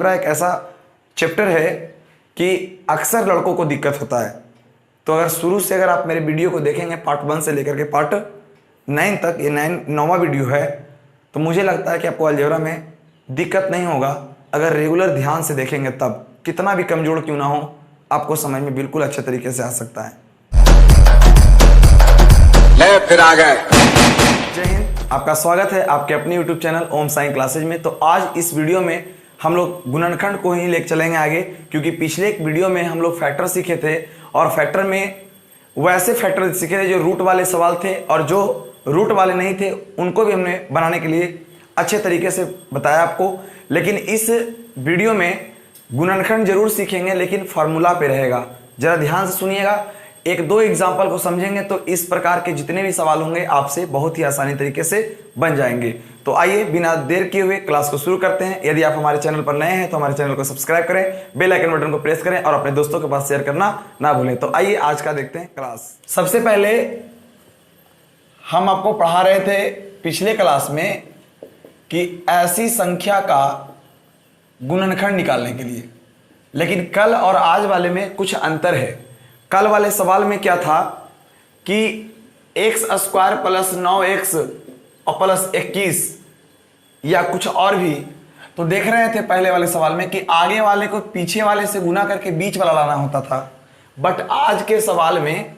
Algebra एक ऐसा chapter है कि अक्सर लड़कों को दिक्कत होता है। तो अगर शुरू से अगर आप मेरे वीडियो को देखेंगे पार्ट 1 से लेकर के पार्ट 9 तक, ये 9वां वीडियो है, तो मुझे लगता है कि आपको अलजेब्रा में दिक्कत नहीं होगा। अगर रेगुलर ध्यान से देखेंगे तब कितना भी कमजोर क्यों ना हो, आपको समझ में बिल्कुल अच्छे तरीके से आ सकता है। ले फिर आ गए। जय हिंद, आपका स्वागत है आपके अपने YouTube चैनल ओम साइंस क्लासेज में। तो आज इस वीडियो में हम लोग गुणनखंड को ही लेकर चलेंगे आगे, क्योंकि पिछले एक वीडियो में हम लोग फैक्टर सीखे थे और फैक्टर में वैसे फैक्टर सीखे थे जो रूट वाले सवाल थे, और जो रूट वाले नहीं थे उनको भी हमने बनाने के लिए अच्छे तरीके से बताया आपको। लेकिन इस वीडियो में गुणनखंड जरूर सीखेंगे, लेकिन फार्मूला पे रहेगा। जरा ध्यान से सुनिएगा, एक दो एग्जाम्पल को समझेंगे तो इस प्रकार के जितने भी सवाल होंगे आपसे बहुत ही आसानी तरीके से बन जाएंगे। तो आइए बिना देर किए हुए क्लास को शुरू करते हैं। यदि आप हमारे चैनल पर नए हैं तो हमारे चैनल को सब्सक्राइब करें, बेल आइकन बटन को प्रेस करें और अपने दोस्तों के पास शेयर करना ना भूलें। तो आइए आज का देखते हैं क्लास। सबसे पहले हम आपको पढ़ा रहे थे पिछले क्लास में कि ऐसी संख्या का गुणनखंड निकालने के लिए, लेकिन कल और आज वाले में कुछ अंतर है। कल वाले सवाल में क्या था कि x स्क्वायर प्लस 9x और प्लस 21 या कुछ और भी, तो देख रहे थे पहले वाले सवाल में कि आगे वाले को पीछे वाले से गुना करके बीच वाला लाना होता था। बट आज के सवाल में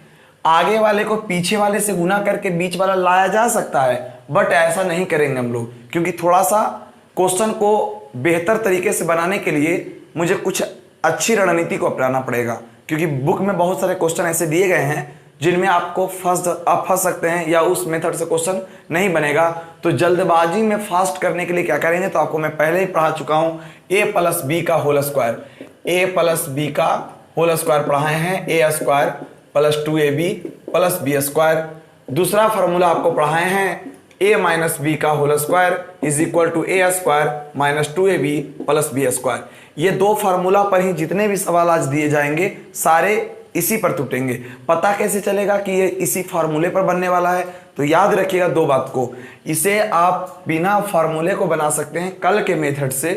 आगे वाले को पीछे वाले से गुना करके बीच वाला लाया जा सकता है, बट ऐसा नहीं करेंगे हम लोग, क्योंकि थोड़ा सा क्वेश्चन को बेहतर तरीके से बनाने के लिए मुझे कुछ अच्छी रणनीति को अपनाना पड़ेगा। क्योंकि बुक में बहुत सारे क्वेश्चन ऐसे दिए गए हैं जिनमें आपको फंस सकते हैं या उस मेथड से क्वेश्चन नहीं बनेगा। तो जल्दबाजी में फास्ट करने के लिए क्या करेंगे, तो आपको मैं पहले ही पढ़ा चुका हूं a प्लस बी का whole square. a plus B का होल स्क्वायर पढ़ाए हैं, a square plus 2ab plus B square. दूसरा फॉर्मूला आपको पढ़ाए हैं a माइनस बी का whole square is equal to a square minus 2ab plus B square. ये दो फार्मूला पर ही जितने भी सवाल आज दिए जाएंगे सारे इसी पर टूटेंगे। पता कैसे चलेगा कि ये इसी फार्मूले पर बनने वाला है, तो याद रखिएगा दो बात को। इसे आप बिना फार्मूले को बना सकते हैं कल के मेथड से।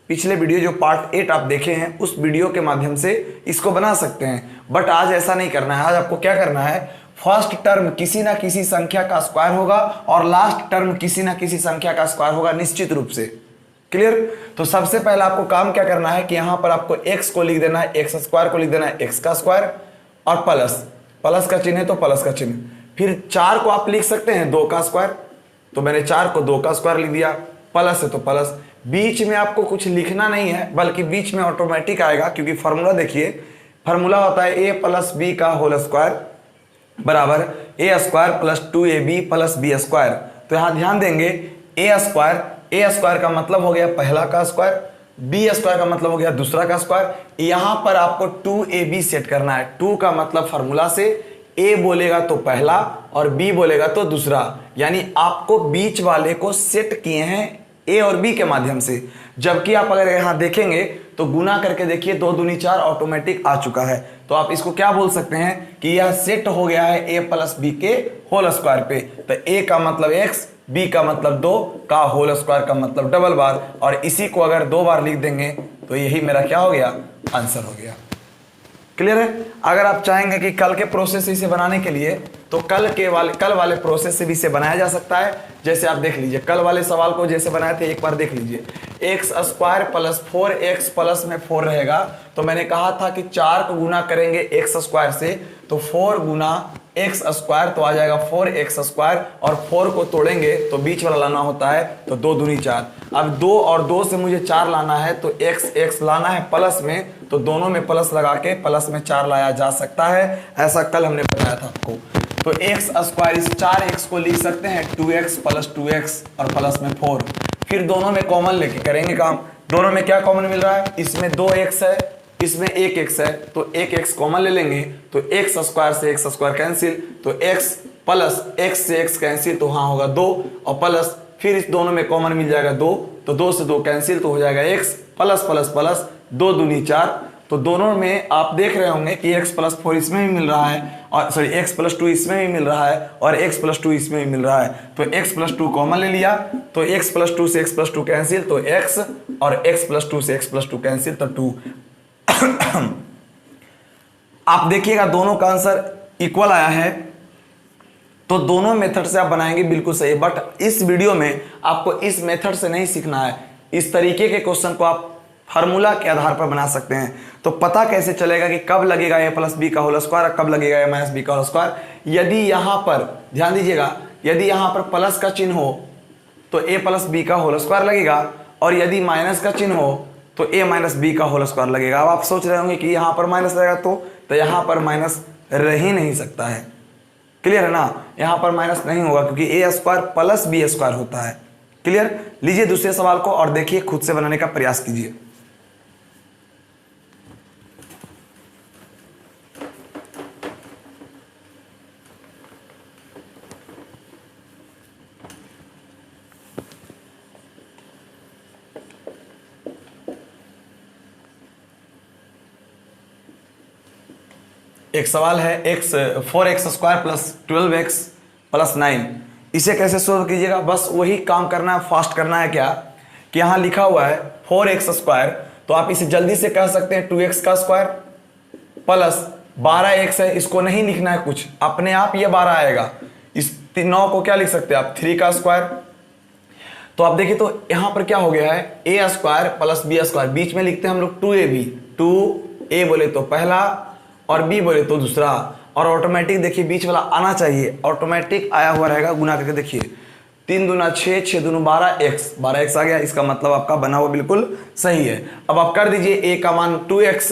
पिछले वीडियो जो पार्ट 8 आप देखे हैं उस वीडियो के माध्यम से इसको बना सकते हैं, बट आज ऐसा नहीं करना है। आज आपको क्या करना है, फर्स्ट टर्म किसी ना किसी संख्या का स्क्वायर होगा और लास्ट टर्म किसी ना किसी संख्या का स्क्वायर होगा निश्चित रूप से। क्लियर? तो सबसे पहले आपको काम क्या करना है कि यहां पर आपको x को लिख देना है, x स्क्वायर को लिख देना है x का स्क्वायर, और प्लस का चिन्ह है तो प्लस का चिन्ह। फिर 4 को आप लिख सकते हैं 2 का स्क्वायर, तो मैंने 4 को 2 का स्क्वायर लिख दिया। प्लस है तो प्लस, बीच में आपको कुछ लिखना नहीं है, बल्कि बीच में ऑटोमेटिक आएगा, क्योंकि फार्मूला देखिए, फार्मूला होता है a प्लस बी का होल स्क्वायर बराबर a square plus 2ab plus B square. तो यहां ध्यान देंगे, a स्क्वायर का मतलब हो गया पहला का स्क्वायर, बी स्क्वायर का मतलब हो गया दूसरा का स्क्वायर। यहां पर आपको 2ab सेट करना है। 2 का मतलब फार्मूला से a बोलेगा तो पहला और b बोलेगा तो दूसरा, यानी आपको बीच वाले को सेट किए हैं a और b के माध्यम से। जबकि आप अगर यहां देखेंगे तो गुना करके देखिए, 2 दूनी 4 ऑटोमेटिक आ चुका है। तो आप इसको क्या बोल सकते हैं कि यह सेट हो गया है a प्लस बी के होल स्क्वायर पे। तो a का मतलब x, b का मतलब 2 का होल स्क्वायर का मतलब डबल बार, और इसी को अगर 2 बार लिख देंगे तो यही मेरा क्या हो गया, आंसर हो गया। क्लियर है? अगर आप चाहेंगे कि कल के प्रोसेस से इसे बनाने के लिए, तो कल वाले प्रोसेस से भी इसे बनाया जा सकता है। जैसे आप देख लीजिए, कल वाले सवाल को जैसे बनाए थे एक बार देख लीजिए। x square plus 4x plus में 4 रहेगा, तो मैंने कहा था कि 4 को गुना करेंगे x स्क्वायर से, तो 4 गुना x स्क्वायर तो आ जाएगा 4x स्क्वायर, और 4 को तोड़ेंगे तो बीच वाला लाना होता है, तो 2 दूनी 4। अब 2 और 2 से मुझे 4 लाना है, तो x लाना है प्लस में, तो दोनों में प्लस लगा के प्लस में 4 लाया जा सकता है। ऐसा कल हमने बताया था आपको। तो x स्क्वायर, इस 4x को लिख सकते हैं 2x प्लस 2x और प्लस में 4। फिर दोनों में कॉमन लेके करेंगे काम। दोनों में क्या कॉमन मिल रहा है, इसमें 2x है, इसमें 1x है, तो 1x कॉमन ले लेंगे, तो x स्क्वायर से x स्क्वायर कैंसिल, तो x प्लस x से x कैंसिल, तो हाँ होगा 2, और प्लस फिर इस दोनों में कॉमन मिल जाएगा 2, तो 2 से 2 कैंसिल, तो हो जाएगा x प्लस प्लस प्लस 2 दूनी 4 तो दोनों में आप देख रहे होंगे कि x+4 इसमें भी मिल रहा है, और सॉरी x+2 इसमें भी मिल रहा है, और x+2 इसमें भी मिल रहा है। तो x+2 कॉमन ले लिया, तो x+2 से x+2 कैंसिल, तो x, और x+2 से x+2 कैंसिल, तो 2। आप देखिएगा दोनों का आंसर इक्वल आया है, तो दोनों मेथड से आप बनाएंगे बिल्कुल सही। बट इस वीडियो में आपको इस मेथड से नहीं सीखना है, इस तरीके के क्वेश्चन को आप फार्मूला के आधार पर बना सकते हैं। तो पता कैसे चलेगा कि कब लगेगा a+b का होल स्क्वायर और कब लगेगा a-b का होल स्क्वायर। यदि यहां पर ध्यान दीजिएगा, यदि यहां पर प्लस का चिन्ह हो तो a+b का होल स्क्वायर लगेगा, और यदि माइनस का चिन्ह हो तो a-b का होल स्क्वायर लगेगा। अब आप सोच रहे होंगे कि यहां पर माइनस रहेगा, तो यहां पर माइनस रह ही नहीं सकता है। क्लियर है ना, यहां पर माइनस नहीं होगा क्योंकि a² + b² होता है। क्लियर। लीजिए दूसरे सवाल को और देखिए, खुद से बनाने का प्रयास कीजिए। एक सवाल है 4x² + 12x + 9, इसे कैसे सोल्व कीजिएगा। बस वही काम करना है, फास्ट करना है। क्या कि यहाँ लिखा हुआ है 4x², तो आप इसे जल्दी से कह सकते हैं 2x² प्लस 12x है, इसको नहीं लिखना है कुछ, अपने आप ये 12 आएगा। इस 9 को क्या लिख सकते हैं आप, 3 तो आप देखिए तो यहाँ पर क्या हो गया है, a² + b², बीच में लिखते हैं हम लोग 2ab, 2a बोले तो पहला और b बोले तो दूसरा, और ऑटोमेटिक देखिए बीच वाला आना चाहिए, ऑटोमेटिक आया हुआ रहेगा। गुना करके देखिए, 3 दूना 6, 6 दूना 12x आ गया, इसका मतलब आपका बना हुआ बिल्कुल सही है। अब आप कर दीजिए a का मान 2x,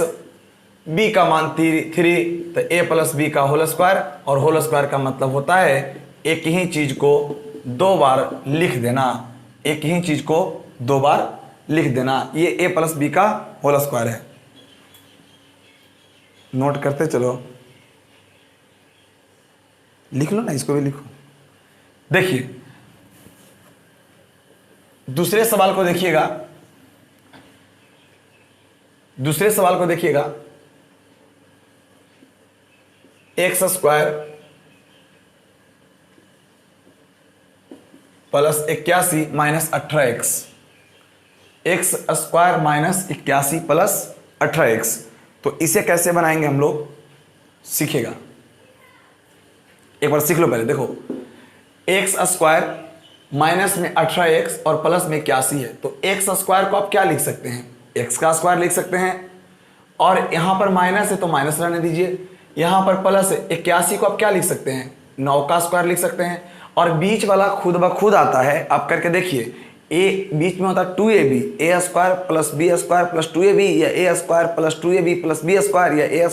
b का मान 3, तो a + b का होल स्क्वायर, और होल स्क्वायर का मतलब होता है एक ही चीज को 2 बार लिख देना, एक ही चीज को 2 बार लिख देना। ये a + b का होल स्क्वायर है। नोट करते चलो, लिख लो ना, इसको भी लिखो। देखिए दूसरे सवाल को देखिएगा, दूसरे सवाल को देखिएगा, x² + 81 - 18x, x² - 81 + 18x। तो इसे कैसे बनाएंगे हम लोग सीखेगा, एक बार सीख लो पहले। देखो x² माइनस में 18x और प्लस में 81 है, तो x² को आप क्या लिख सकते हैं, x का स्क्वायर लिख सकते हैं, और यहां पर माइनस है तो माइनस रहने दीजिए, यहां पर प्लस है 81 को आप क्या लिख सकते हैं, 9 का स्क्वायर लिख सकते हैं, और बीच वाला खुद ब खुद आता है। आप करके देखिए, a बीच में होता है 2ab, a² + b² + 2ab, या a² + 2ab + b², या a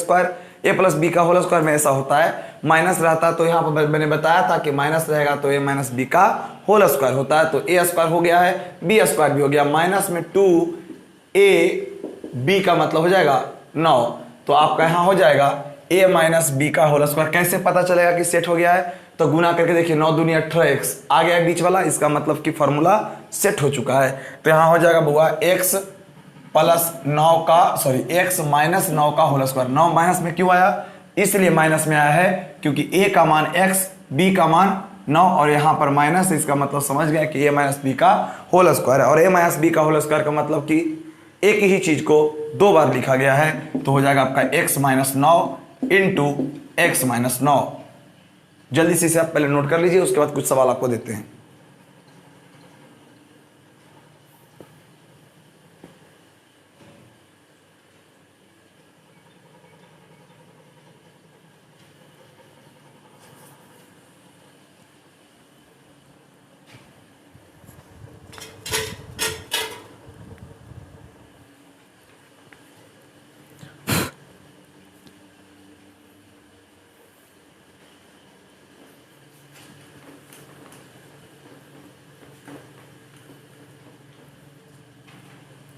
+ b का होल स्क्वायर में ऐसा होता है। माइनस रहता है तो यहाँ पर मैंने बताया था कि माइनस रहेगा तो a - b का होल स्क्वायर होता है। तो a² हो गया है, b² भी हो गया, माइनस में 2ab का मतलब हो जाएगा 9, तो आपका यहाँ हो जाएगा a - b का होल स्क्वायर। कैसे पता चलेगा कि सेट हो गया है, तो गुना करके देखिए, 9 दूनी 18x आ गया बीच वाला, इसका मतलब कि फॉर्मूला सेट हो चुका है। तो यहाँ हो जाएगा बुआ x + 9 का x - 9 का होल स्क्वायर। 9 माइनस में क्यों आया, इसलिए माइनस में आया है क्योंकि a का मान x, b का मान 9, और यहाँ पर माइनस, इसका मतलब समझ गया कि a - b का होल स्क्वायर है। और a - b का होल स्क्वायर का मतलब कि एक ही चीज को 2 बार लिखा गया है, तो हो जाएगा आपका x - 9 × x - 9। जल्दी से इसे आप पहले नोट कर लीजिए, उसके बाद कुछ सवाल आपको देते हैं।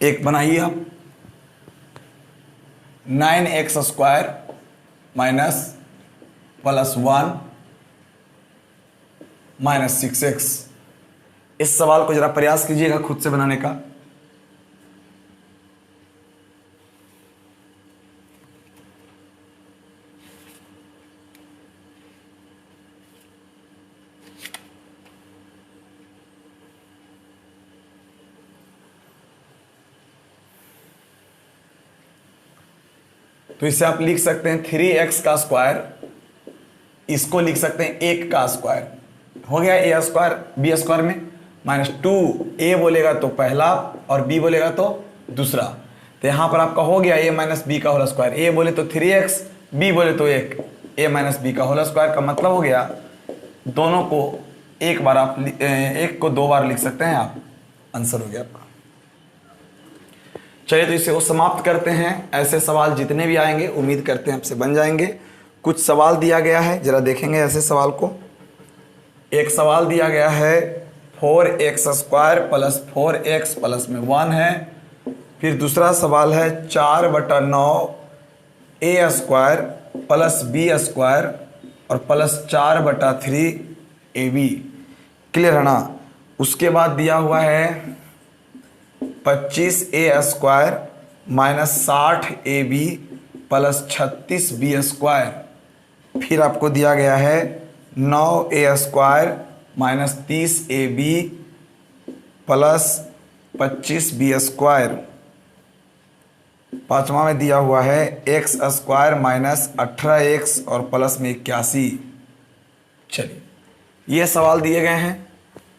एक बनाइए आप, 9x² - +1 - 6x। इस सवाल को जरा प्रयास कीजिएगा खुद से बनाने का। तो इसे आप लिख सकते हैं 3x का स्क्वायर, इसको लिख सकते हैं 1 का स्क्वायर, हो गया a स्क्वायर b स्क्वायर में माइनस 2, a बोलेगा तो पहला और b बोलेगा तो दूसरा। तो यहाँ पर आपका हो गया a माइनस बी का होल स्क्वायर, a बोले तो 3x, b बोले तो 1, a माइनस बी का होल स्क्वायर का मतलब हो गया दोनों को एक बार आप एक को 2 बार लिख सकते हैं आप, आंसर हो गया आपका। चलिए तो इसे वो समाप्त करते हैं। ऐसे सवाल जितने भी आएंगे उम्मीद करते हैं आपसे बन जाएंगे। कुछ सवाल दिया गया है, जरा देखेंगे ऐसे सवाल को। एक सवाल दिया गया है 4x square plus 4x plus में 1 है। फिर दूसरा सवाल है 4/9 a square plus b square और प्लस 4/3 ab, क्लियर है ना। उसके बाद दिया हुआ है 25a square minus 60ab plus 36b square. फिर आपको दिया गया है 9a square minus 30ab plus 25b square. पांचवा में दिया हुआ है x स्क्वायर माइनस 18x और प्लस में 81। चलिए ये सवाल दिए गए हैं,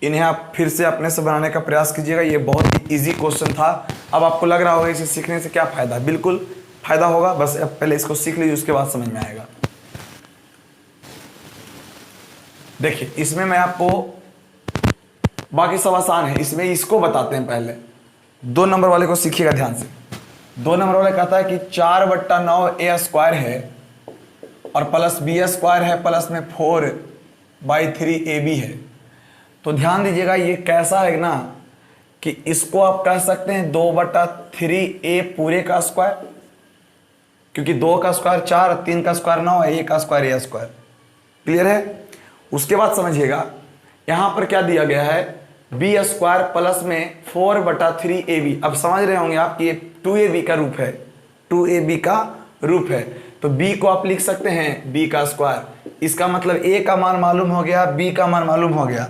इन्हें आप फिर से अपने से बनाने का प्रयास कीजिएगा। ये बहुत ही इजी क्वेश्चन था। अब आपको लग रहा होगा इसे सीखने से क्या फ़ायदा, बिल्कुल फ़ायदा होगा, बस अब पहले इसको सीख लीजिए, उसके बाद समझ में आएगा। देखिए इसमें मैं आपको, बाकी सब आसान है, इसमें इसको बताते हैं। पहले 2 नंबर वाले को सीखिएगा ध्यान से। 2 नंबर वाले कहता है कि 4/9 a स्क्वायर है और प्लस b स्क्वायर है प्लस में 4/3 ab है। तो ध्यान दीजिएगा ये कैसा है ना कि इसको आप कह सकते हैं 2/3a पूरे का स्क्वायर, क्योंकि 2 का स्क्वायर 4, 3 का स्क्वायर 9 है, a का स्क्वायर a स्क्वायर, क्लियर है। उसके बाद समझिएगा यहां पर क्या दिया गया है, b स्क्वायर प्लस में 4/3ab। अब समझ रहे होंगे आप कि ये 2ab का रूप है, 2ab का रूप है। तो b को आप लिख सकते हैं b का स्क्वायर। इसका मतलब a का मान मालूम हो गया, b का मान मालूम हो गया,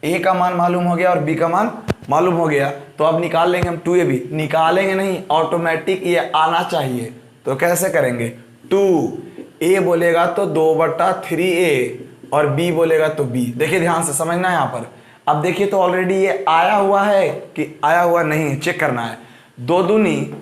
a का मान मालूम हो गया और b का मान मालूम हो गया। तो अब निकाल लेंगे हम 2ab, निकालेंगे नहीं, ऑटोमेटिक ये आना चाहिए। तो कैसे करेंगे, 2a बोलेगा तो 2/3a और b बोलेगा तो b। देखिए ध्यान से समझना है यहाँ पर। अब देखिए तो ऑलरेडी ये आया हुआ है कि आया हुआ नहीं है, चेक करना है। 2 दूनी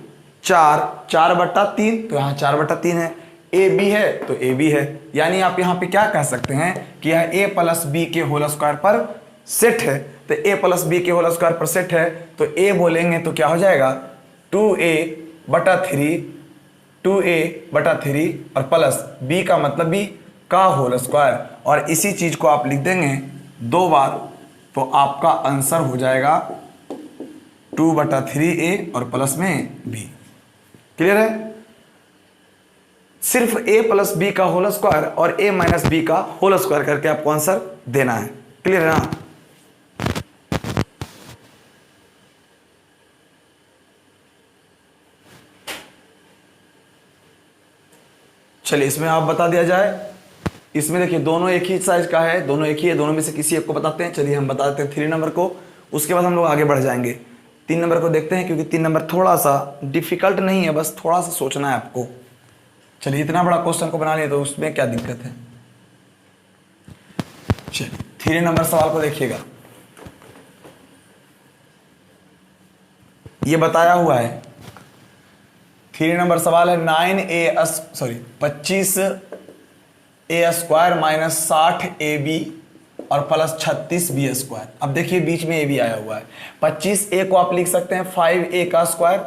4, 4/3, तो यहाँ 4/3 है। ए बी है तो ए बी है, यानी आप यहाँ पे क्या कह सकते हैं कि यह a प्लस बी के होल स्क्वायर पर सेट है। तो a प्लस बी के होल स्क्वायर पर सेट है तो a बोलेंगे तो क्या हो जाएगा 2a/3, 2a/3 और प्लस b का मतलब b का होल स्क्वायर, और इसी चीज को आप लिख देंगे 2 बार तो आपका आंसर हो जाएगा 2/3a और प्लस में b। क्लियर है। सिर्फ a प्लस बी का होल स्क्वायर और a माइनस बी का होल स्क्वायर करके आपको आंसर देना है। क्लियर है ना। चलिए इसमें आप बता दिया जाए। इसमें देखिए दोनों एक ही साइज का है, दोनों एक ही है, दोनों में से किसी एक को बताते हैं। चलिए हम बता देते हैं 3 नंबर को, उसके बाद हम लोग आगे बढ़ जाएंगे। 3 नंबर को देखते हैं, क्योंकि 3 नंबर थोड़ा सा डिफिकल्ट नहीं है, बस थोड़ा सा सोचना है आपको। चलिए इतना बड़ा क्वेश्चन को बना लिया तो उसमें क्या दिक्कत है। चलिए 3 नंबर सवाल को देखिएगा। ये बताया हुआ है 3 नंबर सवाल है 25a स्क्वायर माइनस 60ab और प्लस 36b स्क्वायर। अब देखिए बीच में a भी आया हुआ है। 25a को आप लिख सकते हैं 5a का स्क्वायर,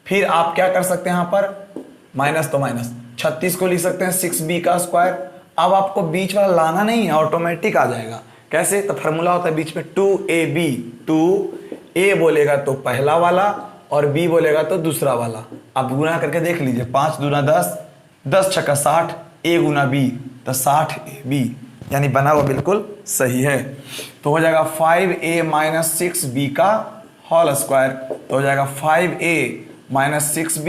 फिर आप क्या कर सकते हैं यहाँ पर माइनस तो माइनस, 36 को लिख सकते हैं 6b का स्क्वायर। अब आपको बीच वाला लाना नहीं है, ऑटोमेटिक आ जाएगा। कैसे, तो फार्मूला होता है बीच में 2ab, 2a बोलेगा तो पहला वाला और b बोलेगा तो दूसरा वाला। आप गुना करके देख लीजिए, 5 दूना 10, 10 छक्का 60, a गुना b तो 60ab, यानी बना हुआ बिल्कुल सही है। तो हो जाएगा 5a माइनस 6b का होल स्क्वायर, तो हो जाएगा 5a minus 6b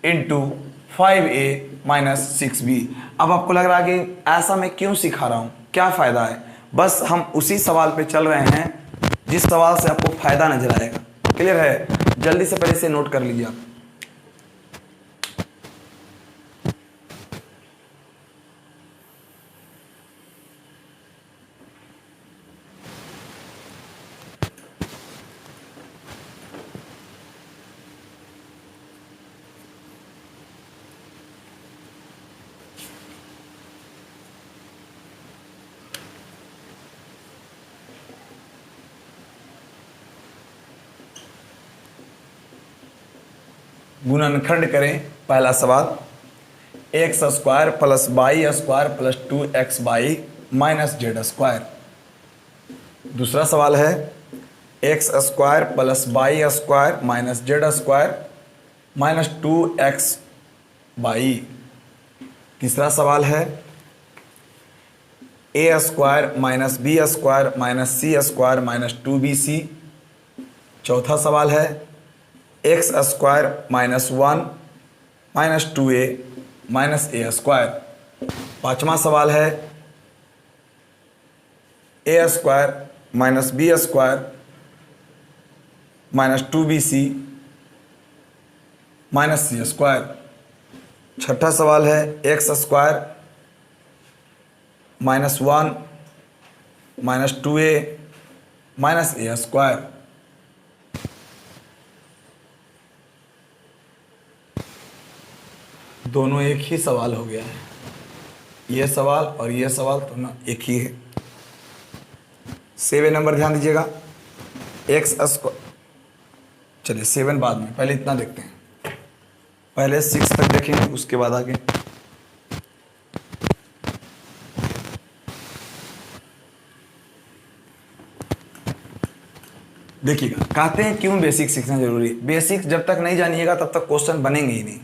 into 5a minus 6b। अब आपको लग रहा है कि ऐसा मैं क्यों सिखा रहा हूँ, क्या फ़ायदा है। बस हम उसी सवाल पे चल रहे हैं जिस सवाल से आपको फ़ायदा नजर आएगा। क्लियर है। जल्दी से पहले से नोट कर लीजिए आप। गुणनखंड करें। पहला सवाल X square plus Y square plus 2x Y minus Z square. दूसरा सवाल है x square plus Y square minus Z square minus 2x Y. तीसरा सवाल है A square minus B square minus C square minus 2bc। चौथा सवाल है x square minus 1 minus 2a minus A square. पाँचवा सवाल है A square minus B square minus 2bc minus C square. छठा सवाल है x square minus 1 minus 2a minus A square. दोनों एक ही सवाल हो गया है, ये सवाल और ये सवाल दोनों एक ही है। 7 नंबर ध्यान दीजिएगा एक्स स्क्वायर, चलिए 7 बाद में, पहले इतना देखते हैं, पहले 6 तक देखेंगे उसके बाद आगे। देखिएगा कहते हैं क्यों बेसिक सीखना जरूरी है। बेसिक जब तक नहीं जानिएगा तब तक क्वेश्चन बनेंगे ही नहीं।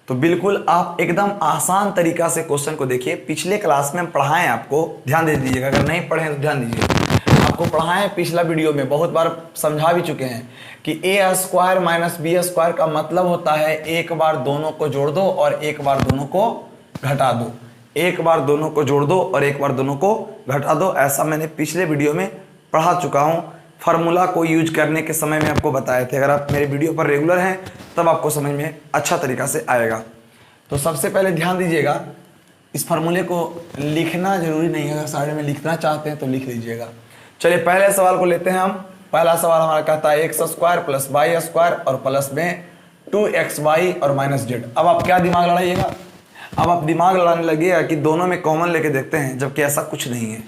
तो बिल्कुल आप एकदम आसान तरीका से क्वेश्चन को देखिए। पिछले क्लास में हम पढ़ाएं, आपको ध्यान दे दीजिएगा, अगर नहीं पढ़े तो ध्यान दीजिए। आपको पढ़ाएं पिछला वीडियो में, बहुत बार समझा भी चुके हैं कि ए स्क्वायर माइनस बी स्क्वायर का मतलब होता है एक बार दोनों को जोड़ दो और एक बार दोनों को घटा दो। एक बार दोनों को जोड़ दो और एक बार दोनों को घटा दो, ऐसा मैंने पिछले वीडियो में पढ़ा चुका हूँ। फार्मूला को यूज करने के समय में आपको बताए थे। अगर आप मेरे वीडियो पर रेगुलर हैं तब आपको समझ में अच्छा तरीका से आएगा। तो सबसे पहले ध्यान दीजिएगा, इस फार्मूले को लिखना जरूरी नहीं है, अगर साइड में लिखना चाहते हैं तो लिख लीजिएगा। चलिए पहले सवाल को लेते हैं हम। पहला सवाल हमारा कहता है x square plus Y square और प्लस में 2xy और माइनस जेड। अब आप क्या दिमाग लड़ाइएगा, अब आप दिमाग लड़ाने लगेगा कि दोनों में कॉमन लेके देखते हैं, जबकि ऐसा कुछ नहीं है।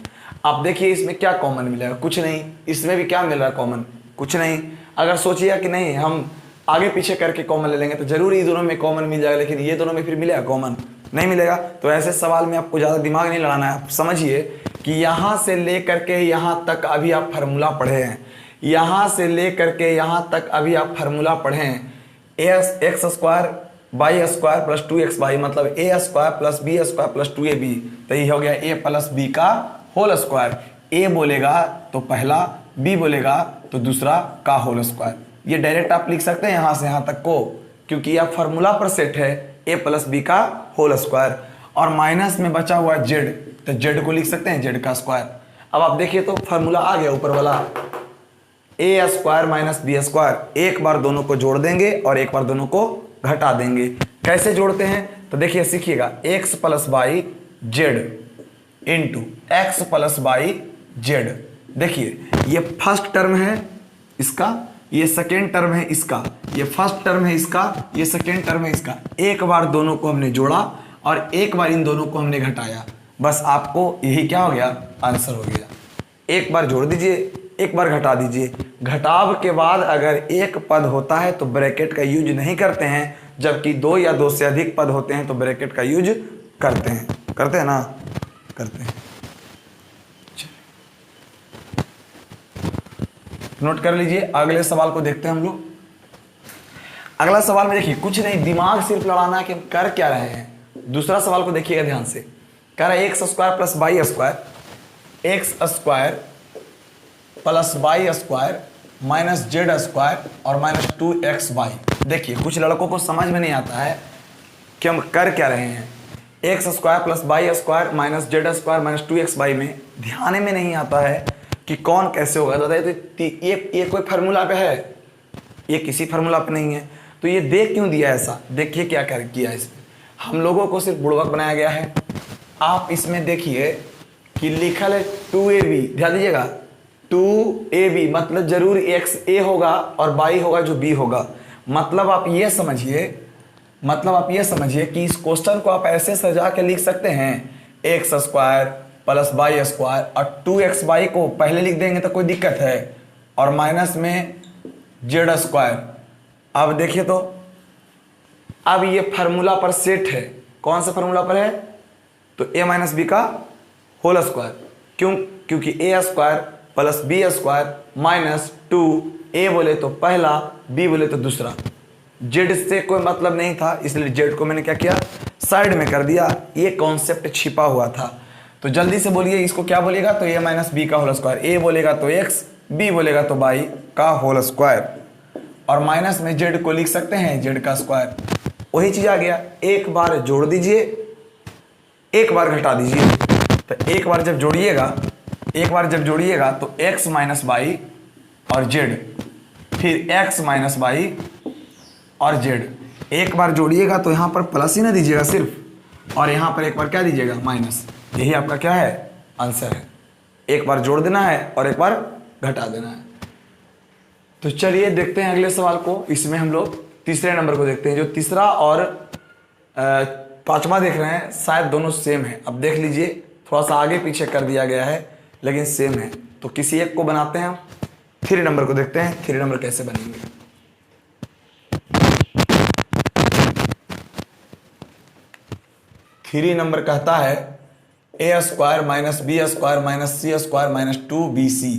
आप देखिए इसमें क्या कॉमन मिलेगा, कुछ नहीं। इसमें भी क्या मिल रहा है कॉमन, कुछ नहीं। अगर सोचिएगा कि नहीं हम आगे पीछे करके कॉमन ले लेंगे तो जरूर ये दोनों में कॉमन मिल जाएगा, लेकिन ये दोनों में फिर मिलेगा कॉमन, नहीं मिलेगा। तो ऐसे सवाल में आपको ज़्यादा दिमाग नहीं लड़ाना है। आप समझिए कि यहाँ से ले करके यहाँ तक अभी आप फार्मूला पढ़े हैं, यहाँ से ले करके यहाँ तक अभी आप फार्मूला पढ़े हैं। X square Y square plus 2xy मतलब A square plus B square plus 2ab। तो ये हो गया ए प्लस बी का होल स्क्वायर। ए बोलेगा तो पहला, बी बोलेगा तो दूसरा का होल स्क्वायर। ये डायरेक्ट आप लिख सकते हैं यहाँ से यहाँ तक को, क्योंकि यह फार्मूला पर सेट है ए प्लस बी का होल स्क्वायर। और माइनस में बचा हुआ जेड, तो जेड को लिख सकते हैं जेड का स्क्वायर। अब आप देखिए तो फार्मूला आ गया ऊपर वाला, ए स्क्वायर माइनस बी स्क्वायर। एक बार दोनों को जोड़ देंगे और एक बार दोनों को घटा देंगे। कैसे जोड़ते हैं तो देखिए सीखिएगा, X plus Y Z into X plus Y Z. देखिए ये फर्स्ट टर्म है इसका, ये सेकेंड टर्म है इसका, ये फर्स्ट टर्म है इसका, ये सेकेंड टर्म है इसका। एक बार दोनों को हमने जोड़ा और एक बार इन दोनों को हमने घटाया, बस आपको यही क्या हो गया, आंसर हो गया। एक बार जोड़ दीजिए, एक बार घटा दीजिए। घटाव के बाद अगर एक पद होता है तो ब्रैकेट का यूज नहीं करते हैं, जबकि 2 या 2 से अधिक पद होते हैं तो ब्रैकेट का यूज करते हैं। करते हैं ना, करते हैं। नोट कर लीजिए। अगले सवाल को देखते हैं हम लोग। अगला सवाल में देखिए कुछ नहीं, दिमाग सिर्फ लड़ाना है कि हम कर क्या रहे हैं। दूसरा सवाल को देखिएगा ध्यान से, कह रहा है x square plus Y square, x square plus Y square minus Z square और माइनस 2xy। देखिए कुछ लड़कों को समझ में नहीं आता है कि हम कर क्या रहे हैं। X square plus Y square minus Z square minus 2xy में ध्यान में नहीं आता है कि कौन कैसे होगा। दादा ये कोई फार्मूला पे है, ये किसी फार्मूला पे नहीं है, तो ये देख क्यों दिया ऐसा। देखिए क्या क्या किया इसमें, हम लोगों को सिर्फ बुड़बक बनाया गया है। आप इसमें देखिए कि लिखल है 2ab, ध्यान दीजिएगा 2ab मतलब जरूर एक्स ए होगा और y होगा जो b होगा। मतलब आप ये समझिए कि इस क्वेश्चन को आप ऐसे सजा के लिख सकते हैं, x square plus Y square और 2xy को पहले लिख देंगे तो कोई दिक्कत है, और माइनस में जेड स्क्वायर। अब देखिए तो अब ये फार्मूला पर सेट है। कौन सा फार्मूला पर है? तो a माइनस बी का होल स्क्वायर। क्यों? क्योंकि a square plus B square minus 2a बोले तो पहला, b बोले तो दूसरा। z से कोई मतलब नहीं था, इसलिए z को मैंने क्या किया, साइड में कर दिया। ये कॉन्सेप्ट छिपा हुआ था। तो जल्दी से बोलिए इसको क्या बोलेगा? तो a माइनस बी का होल स्क्वायर। a बोलेगा तो x, b बोलेगा तो y का होल स्क्वायर। और माइनस में z को लिख सकते हैं z का स्क्वायर। वही चीज आ गया। एक बार जोड़ दीजिए, एक बार घटा दीजिए। तो एक बार जब जोड़िएगा तो x माइनस वाई और z, फिर x माइनस वाई और z। एक बार जोड़िएगा तो यहाँ पर प्लस ही ना दीजिएगा सिर्फ, और यहाँ पर एक बार क्या दीजिएगा, माइनस। यही आपका क्या है, आंसर है। एक बार जोड़ देना है और एक बार घटा देना है। तो चलिए देखते हैं अगले सवाल को। इसमें हम लोग तीसरे नंबर को देखते हैं। जो तीसरा और पांचवा देख रहे हैं, शायद दोनों सेम है। अब देख लीजिए, थोड़ा सा आगे पीछे कर दिया गया है लेकिन सेम है। तो किसी एक को बनाते हैं। 3 नंबर को देखते हैं, 3 नंबर कैसे बनेंगे। थ्री नंबर कहता है a square minus B square minus C square minus 2bc।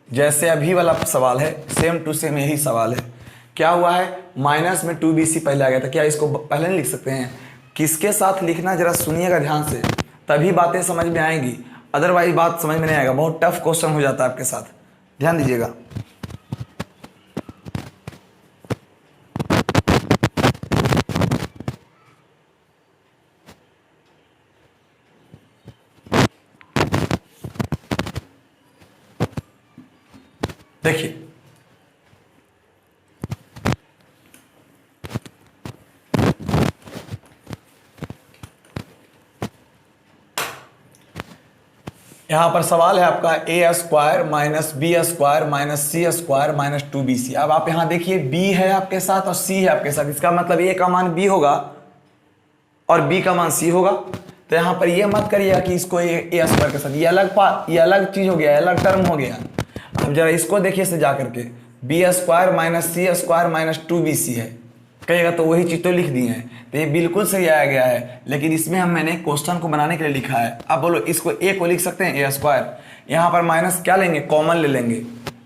जैसे अभी वाला सवाल है, सेम टू सेम यही सवाल है। क्या हुआ है, माइनस में 2bc पहले आ गया था। क्या इसको पहले नहीं लिख सकते हैं? किसके साथ लिखना जरा सुनिएगा ध्यान से, तभी बातें समझ में आएंगी, अदरवाइज बात समझ में नहीं आएगा। बहुत टफ क्वेश्चन हो जाता है आपके साथ, ध्यान दीजिएगा। देखिए, यहां पर सवाल है आपका a square minus B square minus C square minus 2bc। अब आप यहां देखिए, b है आपके साथ और c है आपके साथ। इसका मतलब a का मान b होगा और b का मान c होगा। तो यहां पर ये मत करिएगा कि इसको a स्क्वायर के साथ, ये अलग चीज हो गया, अलग टर्म हो गया। अब जरा इसको देखिए से जा करके, बी स्क्वायर माइनस सी स्क्वायर माइनस 2bc है, कहिएगा तो वही चीज तो लिख दी है। तो ये बिल्कुल सही आया गया है, लेकिन इसमें मैंने क्वेश्चन को बनाने के लिए लिखा है। अब बोलो, इसको a को लिख सकते हैं a स्क्वायर। यहाँ पर माइनस क्या लेंगे, कॉमन ले लेंगे।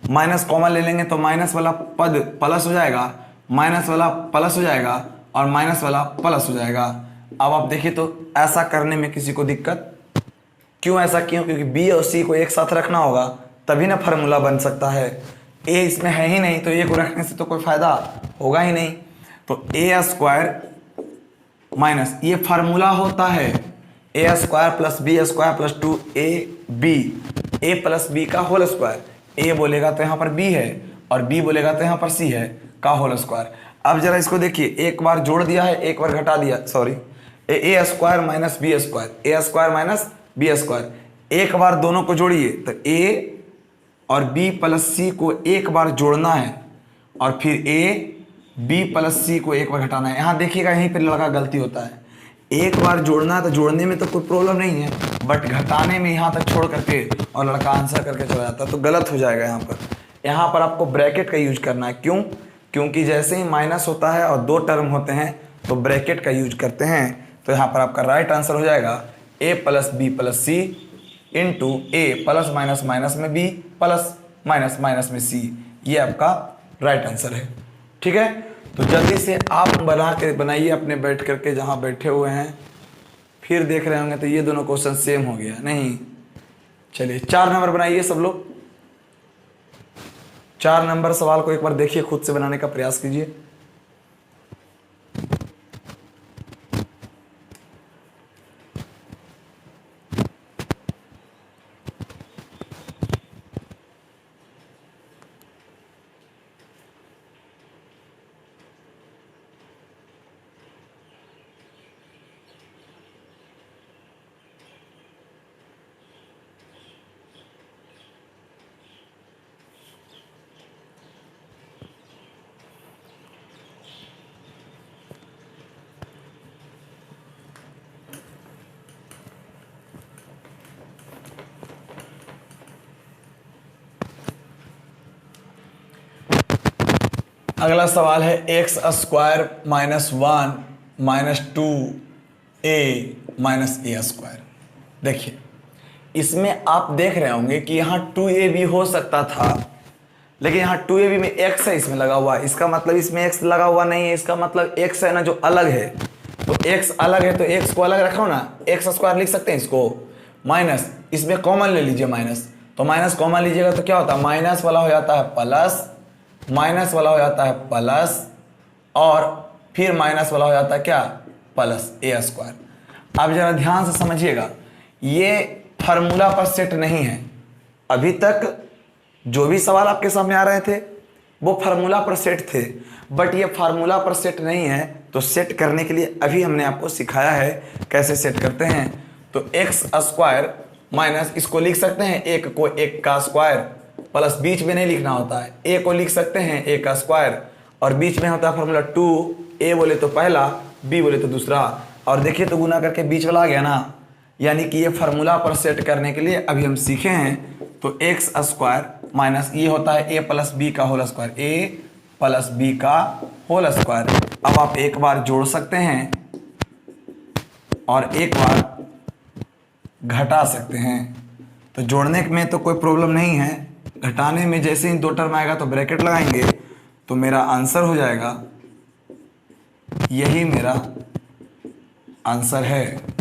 माइनस कॉमन ले लेंगे तो माइनस वाला पद प्लस हो जाएगा, माइनस वाला प्लस हो जाएगा और माइनस वाला प्लस हो जाएगा। अब आप देखिए तो ऐसा करने में किसी को दिक्कत क्यों? ऐसा क्यों? क्योंकि b और c को एक साथ रखना होगा, तभी ना फार्मूला बन सकता है। a इसमें है ही नहीं, तो a को रखने से तो कोई फायदा होगा ही नहीं। तो a स्क्वायर माइनस, ये फार्मूला होता है a square plus B square plus 2ab, a plus B का होल स्क्वायर। a बोलेगा तो यहाँ पर b है और b बोलेगा तो यहाँ पर c है का होल स्क्वायर। अब जरा इसको देखिए, एक बार जोड़ दिया है, एक बार घटा दिया, sorry, a square minus B square, a square minus B square. एक बार दोनों को जोड़िए तो a और b प्लस c को एक बार जोड़ना है और फिर a b प्लस c को एक बार घटाना है। यहाँ देखिएगा, यहीं पर लड़का गलती होता है। एक बार जोड़ना है तो जोड़ने में तो कोई प्रॉब्लम नहीं है, बट घटाने में यहाँ तक छोड़ करके और लड़का आंसर करके चला जाता है तो गलत हो जाएगा। यहाँ पर आपको ब्रैकेट का यूज करना है। क्यों? क्योंकि जैसे ही माइनस होता है और 2 टर्म होते हैं तो ब्रैकेट का यूज करते हैं। तो यहाँ पर आपका राइट आंसर हो जाएगा a plus b plus c into a plus minus minus में b प्लस माइनस माइनस में c। ये आपका राइट आंसर है। ठीक है, तो जल्दी से आप बनाइए अपने बैठ करके जहाँ बैठे हुए हैं। फिर देख रहे होंगे तो ये दोनों क्वेश्चन सेम हो गया नहीं। चलिए 4 नंबर बनाइए सब लोग। 4 नंबर सवाल को एक बार देखिए, खुद से बनाने का प्रयास कीजिए। अगला सवाल है x square minus 1 minus 2a minus A square. देखिए इसमें आप देख रहे होंगे कि यहाँ 2a भी हो सकता था, लेकिन यहाँ 2ab में x है इसमें लगा हुआ, इसका मतलब इसमें x लगा हुआ नहीं है, इसका मतलब x है ना जो अलग है, तो x अलग है तो x को अलग रखो ना, एक्स स्क्वायर लिख सकते हैं इसको, माइनस इसमें कॉमन ले लीजिए माइनस, तो माइनस कॉमन लीजिएगा तो क्या होता है, माइनस वाला हो जाता है प्लस, माइनस वाला हो जाता है प्लस, और फिर माइनस वाला हो जाता है क्या, प्लस ए स्क्वायर। अब जरा ध्यान से समझिएगा, ये फार्मूला पर सेट नहीं है। अभी तक जो भी सवाल आपके सामने आ रहे थे वो फार्मूला पर सेट थे, बट ये फार्मूला पर सेट नहीं है। तो सेट करने के लिए अभी हमने आपको सिखाया है कैसे सेट करते हैं। तो एक्स स्क्वायर माइनस, इसको लिख सकते हैं एक को एक का स्क्वायर, प्लस बीच में नहीं लिखना होता है, ए को लिख सकते हैं ए का स्क्वायर, और बीच में होता है फार्मूला 2, ए बोले तो पहला, बी बोले तो दूसरा, और देखिए तो गुना करके बीच वाला आ गया ना, यानी कि ये फार्मूला पर सेट करने के लिए अभी हम सीखे हैं। तो एक्स स्क्वायर माइनस ये होता है ए प्लस बी का होल स्क्वायर, ए प्लस बी का होल स्क्वायर। अब आप एक बार जोड़ सकते हैं और एक बार घटा सकते हैं। तो जोड़ने में तो कोई प्रॉब्लम नहीं है, घटाने में जैसे ही दो टर्म आएगा तो ब्रैकेट लगाएंगे तो मेरा आंसर हो जाएगा, यही मेरा आंसर है।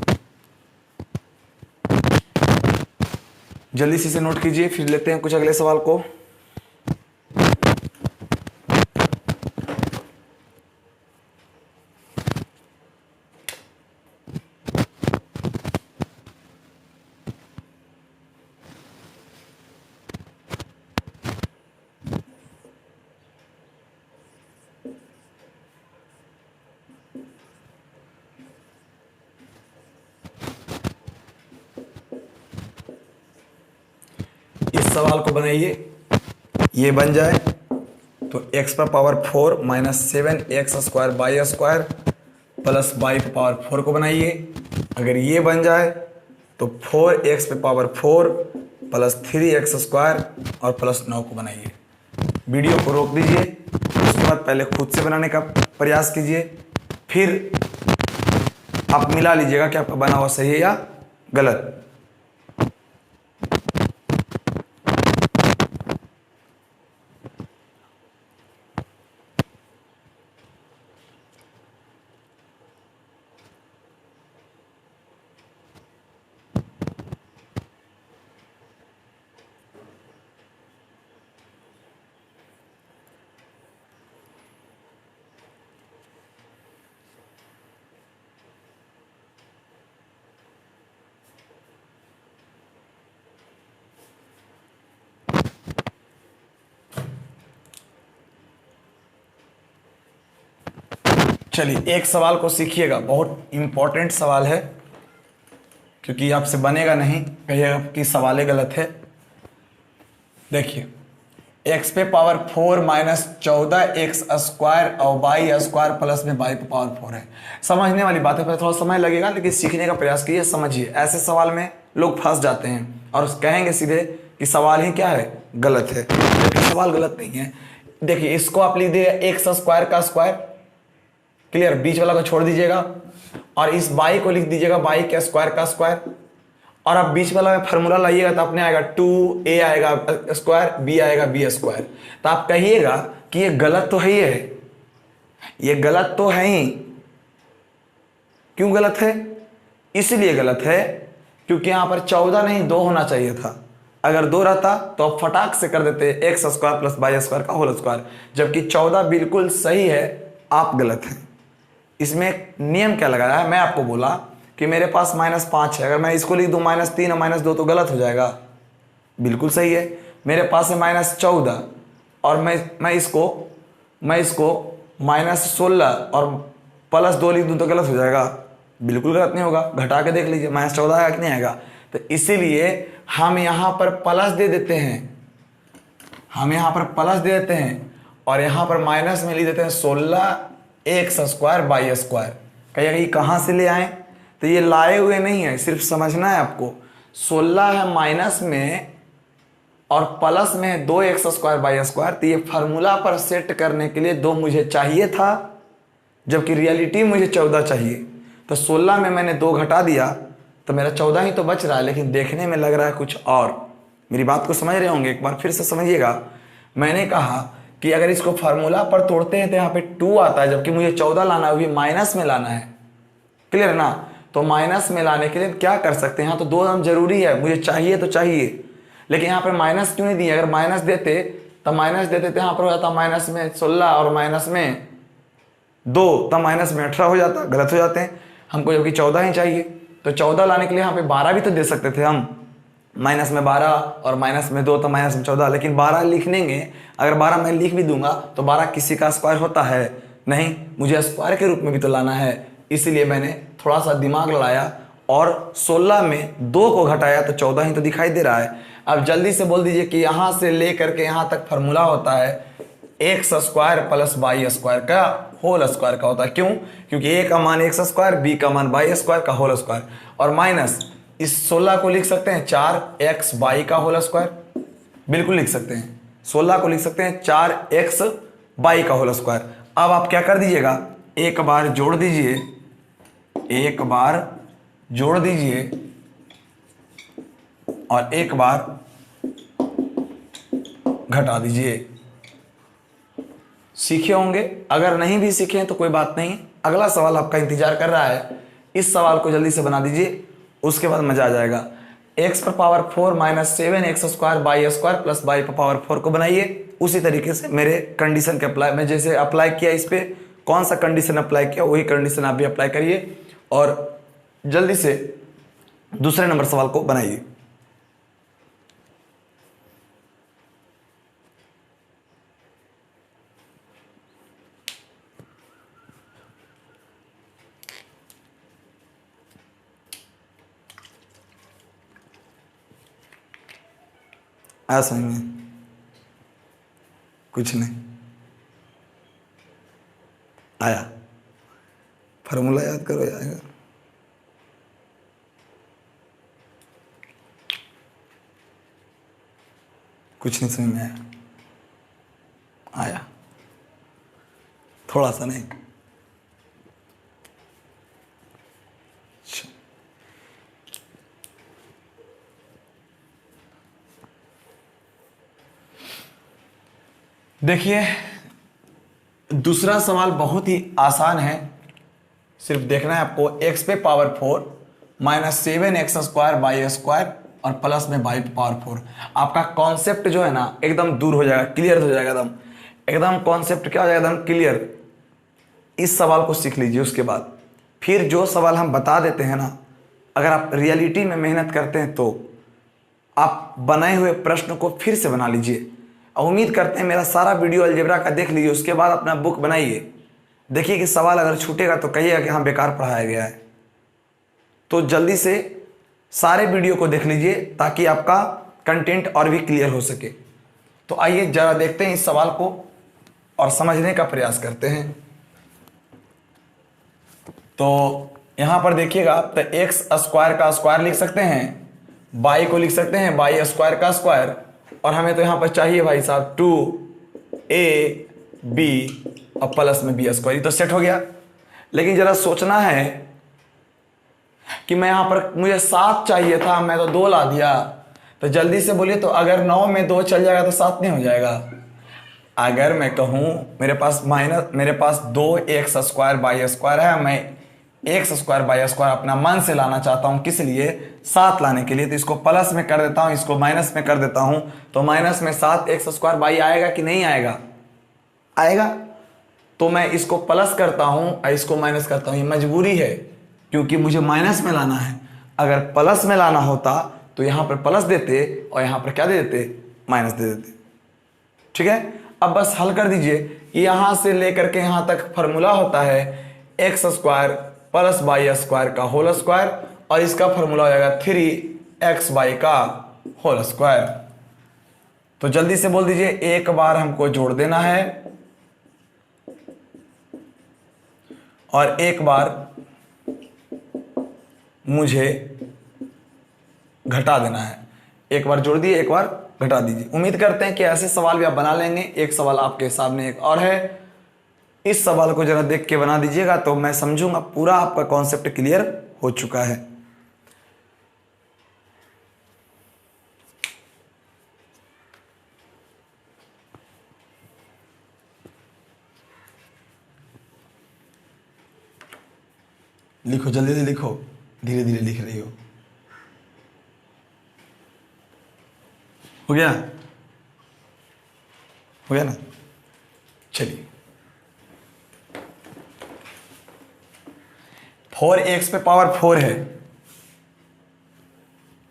जल्दी से इसे नोट कीजिए, फिर लेते हैं कुछ अगले सवाल को। सवाल को बनाइए, ये बन जाए तो x पर power 4 minus 7x square by square plus y पर पावर 4 को बनाइए। अगर ये बन जाए तो 4x पे पावर 4 प्लस 3x स्क्वायर और प्लस 9 को बनाइए। वीडियो को रोक दीजिए, उसके बाद पहले खुद से बनाने का प्रयास कीजिए, फिर आप मिला लीजिएगा कि आपका बना हुआ सही है या गलत। चलिए एक सवाल को सीखिएगा, बहुत इंपॉर्टेंट सवाल है, क्योंकि आपसे बनेगा नहीं, कहिएगा कि सवाल गलत है। देखिए x पे पावर 4 माइनस 14x स्क्वायर और y स्क्वायर प्लस में y पे पावर 4 है। समझने वाली बात है, पर थोड़ा समय लगेगा, लेकिन सीखने का प्रयास कीजिए, समझिए। ऐसे सवाल में लोग फंस जाते हैं और कहेंगे सीधे कि सवाल ही क्या है, गलत है, लेकिन सवाल गलत नहीं है। देखिए इसको आप लिख दीजिए एक्स स्क्वायर का स्क्वायर, क्लियर, बीच वाला को छोड़ दीजिएगा, और इस y को लिख दीजिएगा y के स्क्वायर का स्क्वायर, और अब बीच वाला में फार्मूला लाइएगा तो अपने आएगा 2a आएगा स्क्वायर, b आएगा b स्क्वायर। तो आप कहिएगा कि ये गलत तो है, ये गलत तो है ही। क्यों गलत है? इसलिए गलत है क्योंकि यहां पर 14 नहीं 2 होना चाहिए था। अगर 2 रहता तो आप फटाक से कर देते x square plus Y square का होल स्क्वायर, जबकि 14 बिल्कुल सही है, आप गलत हैं। इसमें नियम क्या लगाया है, मैं आपको बोला कि मेरे पास -5 है, अगर मैं इसको लिख दूं -3 और -2 तो गलत हो जाएगा। बिल्कुल सही है, मेरे पास है -14 और मैं इसको -16 और +2 लिख दूं तो गलत हो जाएगा। बिल्कुल गलत नहीं होगा, घटा के देख लीजिए -14 आएगा कि नहीं आएगा। तो इसीलिए हम यहाँ पर प्लस दे देते हैं, और यहाँ पर माइनस में लिख देते हैं 16x स्क्वायर बाई स्क्वायर। कहिएगा ये कहाँ से ले आए, तो ये लाए हुए नहीं है, सिर्फ समझना है आपको। 16 है माइनस में और प्लस में 2x² बाई स्क्वायर, तो ये फार्मूला पर सेट करने के लिए 2 मुझे चाहिए था, जबकि रियलिटी मुझे 14 चाहिए। तो 16 में मैंने 2 घटा दिया तो मेरा 14 ही तो बच रहा है, लेकिन देखने में लग रहा है कुछ और। मेरी बात को समझ रहे होंगे, एक बार फिर से समझिएगा। मैंने कहा कि अगर इसको फार्मूला पर तोड़ते हैं तो यहाँ पे 2 आता है, जबकि मुझे 14 लाना है, वो भी माइनस में लाना है। क्लियर है ना? तो माइनस में लाने के लिए क्या कर सकते हैं, यहाँ तो 2 हम जरूरी है, मुझे चाहिए तो चाहिए, लेकिन यहाँ पे माइनस क्यों नहीं दिए? अगर माइनस देते तो यहाँ पर हो जाता माइनस में 16 और माइनस में 2, तब माइनस में 18 हो जाता। गलत हो जाते हैं हमको, जबकि 14 ही चाहिए। तो 14 लाने के लिए यहाँ पे 12 भी तो दे सकते थे हम, माइनस में 12 और माइनस में 2 तो माइनस में 14, लेकिन 12 लिख लेंगे। अगर 12 मैं लिख भी दूंगा तो 12 किसी का स्क्वायर होता है नहीं, मुझे स्क्वायर के रूप में भी तो लाना है। इसलिए मैंने थोड़ा सा दिमाग लगाया और 16 में 2 को घटाया तो 14 ही तो दिखाई दे रहा है। अब जल्दी से बोल दीजिए कि यहाँ से लेकर के यहाँ तक फार्मूला होता है x² प्लस y² का होल स्क्वायर का होता है। क्यों? क्योंकि a का मान x², b का मान y² का होल स्क्वायर, और माइनस इस 16 को लिख सकते हैं 4x y का होल स्क्वायर। बिल्कुल लिख सकते हैं, 16 को लिख सकते हैं 4x y का होल स्क्वायर। अब आप क्या कर दीजिएगा, एक बार जोड़ दीजिए, एक बार जोड़ दीजिए और एक बार घटा दीजिए। सीखे होंगे, अगर नहीं भी सीखे हैं तो कोई बात नहीं, अगला सवाल आपका इंतजार कर रहा है। इस सवाल को जल्दी से बना दीजिए, उसके बाद मजा आ जाएगा। x⁴ minus 7x² by square plus y⁴ को बनाइए उसी तरीके से मेरे कंडीशन के अप्लाई, मैं जैसे अप्लाई किया इस पे कौन सा कंडीशन अप्लाई किया वही कंडीशन आप भी अप्लाई करिए और जल्दी से दूसरे नंबर सवाल को बनाइए। आया समझ में? कुछ नहीं आया? फार्मूला याद करो, जाएगा। कुछ नहीं समझ में आया? आया थोड़ा सा नहीं? देखिए दूसरा सवाल बहुत ही आसान है, सिर्फ देखना है आपको। x⁴ minus 7x² by square और प्लस में y⁴। आपका कॉन्सेप्ट जो है ना एकदम दूर हो जाएगा, क्लियर हो जाएगा, एकदम कॉन्सेप्ट क्या हो जाएगा, एकदम क्लियर। इस सवाल को सीख लीजिए, उसके बाद फिर जो सवाल हम बता देते हैं ना, अगर आप रियलिटी में मेहनत करते हैं तो आप बनाए हुए प्रश्न को फिर से बना लीजिए। उम्मीद करते हैं मेरा सारा वीडियो अलजेब्रा का देख लीजिए, उसके बाद अपना बुक बनाइए। देखिए कि सवाल अगर छूटेगा तो कहिएगा कि हाँ बेकार पढ़ाया गया है। तो जल्दी से सारे वीडियो को देख लीजिए ताकि आपका कंटेंट और भी क्लियर हो सके। तो आइए जरा देखते हैं इस सवाल को और समझने का प्रयास करते हैं। तो यहाँ पर देखिएगा, तो x² का स्क्वायर लिख सकते हैं, y को लिख सकते हैं y² का स्क्वायर, और हमें तो यहाँ पर चाहिए भाई साहब 2ab और प्लस में b²। तो सेट हो गया। लेकिन जरा सोचना है कि मैं यहाँ पर मुझे 7 चाहिए था, मैं तो 2 ला दिया। तो जल्दी से बोलिए, तो अगर 9 में 2 चल जाएगा तो 7 नहीं हो जाएगा? अगर मैं कहूँ मेरे पास 2x² बाई स्क्वायर है, मैं x² बाई स्क्वायर अपना मन से लाना चाहता हूँ, किस लिए? 7 लाने के लिए। तो इसको प्लस में कर देता हूँ, इसको माइनस में कर देता हूँ, तो माइनस में 7x² बाई आएगा कि नहीं आएगा? आएगा। तो मैं इसको प्लस करता हूँ और इसको माइनस करता हूँ, ये मजबूरी है क्योंकि मुझे माइनस में लाना है। अगर प्लस में लाना होता तो यहाँ पर प्लस देते और यहाँ पर क्या दे देते? माइनस दे देते। ठीक है, अब बस हल कर दीजिए। यहाँ से लेकर के यहाँ तक फार्मूला होता है x² प्लस y² का होल स्क्वायर, और इसका फार्मूला हो जाएगा 3xy का होल स्क्वायर। तो जल्दी से बोल दीजिए, एक बार हमको जोड़ देना है और एक बार मुझे घटा देना है। एक बार जोड़ दिए, एक बार घटा दीजिए। उम्मीद करते हैं कि ऐसे सवाल भी आप बना लेंगे। एक सवाल आपके सामने एक और है, इस सवाल को जरा देख के बना दीजिएगा तो मैं समझूंगा पूरा आपका कॉन्सेप्ट क्लियर हो चुका है। लिखो, जल्दी जल्दी लिखो, धीरे धीरे लिख रही हो गया? हो गया ना? चलिए, 4x पे पावर 4 है,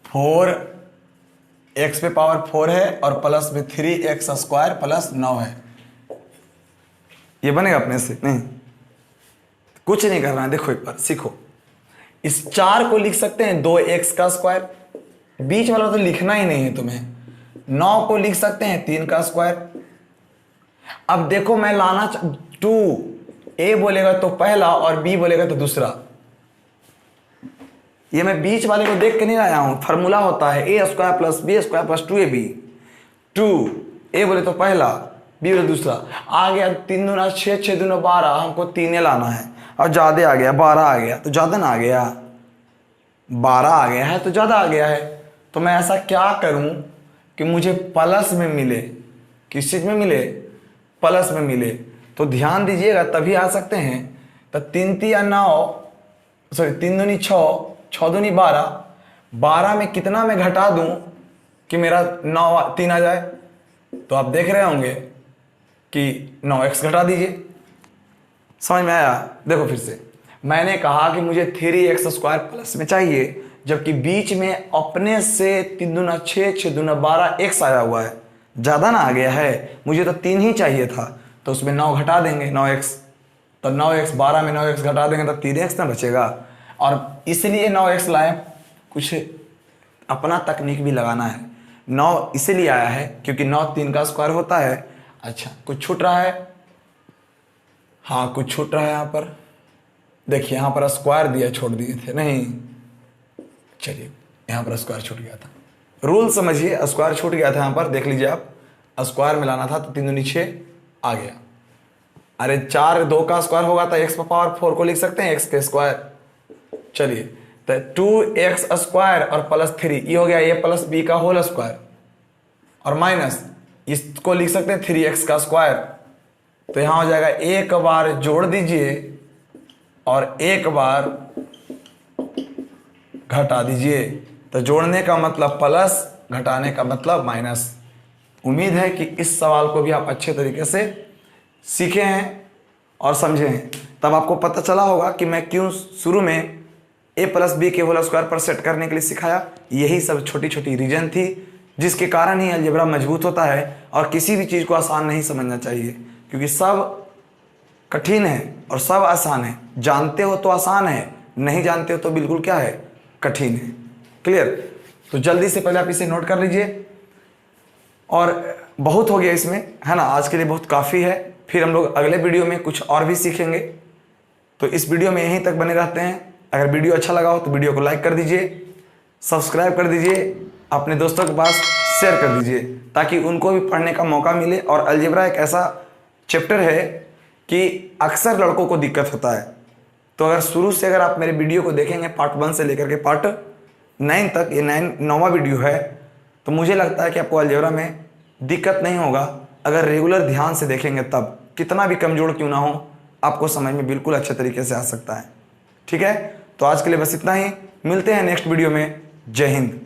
4x पे पावर 4 है और प्लस में 3x स्क्वायर प्लस 9 है। ये बनेगा अपने से? नहीं, कुछ नहीं करना है। देखो एक बार सीखो, इस 4 को लिख सकते हैं 2x का स्क्वायर, बीच वाला तो लिखना ही नहीं है तुम्हें। 9 को लिख सकते हैं 3 का स्क्वायर। अब देखो मैं लाना 2, a बोलेगा तो पहला और b बोलेगा तो दूसरा। ये मैं बीच वाले को देख के नहीं लाया हूं, फार्मूला होता है a square plus b square plus 2ab। 2 a बोले तो पहला, b बोले दूसरा। आ गया 3 दूना 6, 6 दूना 12, हमको 3 लाना है और ज्यादा आ गया, 12 आ गया तो ज्यादा ना आ गया, 12 आ गया है तो ज्यादा आ गया है। तो मैं ऐसा क्या करूं कि मुझे प्लस में मिले? किस चीज में मिले? प्लस में मिले। तो ध्यान दीजिएगा, तभी आ सकते हैं। तो 3 3 9, सॉरी 3 दूनी 6, 6 दूनी 12, 12 में कितना मैं घटा दूं कि मेरा 3 आ जाए? तो आप देख रहे होंगे कि 9x घटा दीजिए। समझ में आया? देखो फिर से मैंने कहा कि मुझे 3x स्क्वायर प्लस में चाहिए, जबकि बीच में अपने से 3 दूना 6, 6 दूना 12 x आया हुआ है, ज़्यादा ना आ गया है। मुझे तो 3 ही चाहिए था, तो उसमें 9 घटा देंगे, 9x। तो 9x, 12 में 9x घटा देंगे तो 3x ना बचेगा। और इसलिए 9x लाए, कुछ अपना तकनीक भी लगाना है। 9 इसीलिए आया है क्योंकि 9 3 का स्क्वायर होता है। अच्छा, कुछ छूट रहा है? हाँ, कुछ छूट रहा है यहाँ पर। देखिए यहाँ पर स्क्वायर दिया, छोड़ दिए थे नहीं। चलिए, यहाँ पर स्क्वायर छूट गया था। रूल समझिए, स्क्वायर छूट गया था यहाँ पर, देख लीजिए आप। स्क्वायर में लाना था तो 3 दूनी 6 आ गया। अरे 4 2 का स्क्वायर होगा तो x पावर 4 को लिख सकते हैं x के स्क्वायर। चलिए, तो 2x स्क्वायर और प्लस 3, ये हो गया a प्लस b का होल स्क्वायर, और माइनस इसको लिख सकते हैं 3x का स्क्वायर। तो यहां हो जाएगा, एक बार जोड़ दीजिए और एक बार घटा दीजिए। तो जोड़ने का मतलब प्लस, घटाने का मतलब माइनस। उम्मीद है कि इस सवाल को भी आप अच्छे तरीके से सीखे हैं और समझे हैं। तब आपको पता चला होगा कि मैं क्यों शुरू में a प्लस बी के होल स्क्वायर पर सेट करने के लिए सिखाया। यही सब छोटी छोटी रीजन थी जिसके कारण ही अलजेब्रा मजबूत होता है। और किसी भी चीज़ को आसान नहीं समझना चाहिए, क्योंकि सब कठिन है और सब आसान है। जानते हो तो आसान है, नहीं जानते हो तो बिल्कुल क्या है, कठिन है। क्लियर? तो जल्दी से पहले आप इसे नोट कर लीजिए। और बहुत हो गया इसमें, है ना, आज के लिए बहुत काफ़ी है। फिर हम लोग अगले वीडियो में कुछ और भी सीखेंगे। तो इस वीडियो में यहीं तक बने रहते हैं। अगर वीडियो अच्छा लगा हो तो वीडियो को लाइक कर दीजिए, सब्सक्राइब कर दीजिए, अपने दोस्तों के पास शेयर कर दीजिए, ताकि उनको भी पढ़ने का मौका मिले। और अलजेब्रा एक ऐसा चैप्टर है कि अक्सर लड़कों को दिक्कत होता है। तो अगर शुरू से अगर आप मेरे वीडियो को देखेंगे, पार्ट 1 से लेकर के पार्ट 9 तक, ये 9वां वीडियो है, तो मुझे लगता है कि आपको अलजेब्रा में दिक्कत नहीं होगा। अगर रेगुलर ध्यान से देखेंगे तब, कितना भी कमजोर क्यों ना हो, आपको समझ में बिल्कुल अच्छे तरीके से आ सकता है। ठीक है? तो आज के लिए बस इतना ही। मिलते हैं नेक्स्ट वीडियो में। जय हिंद।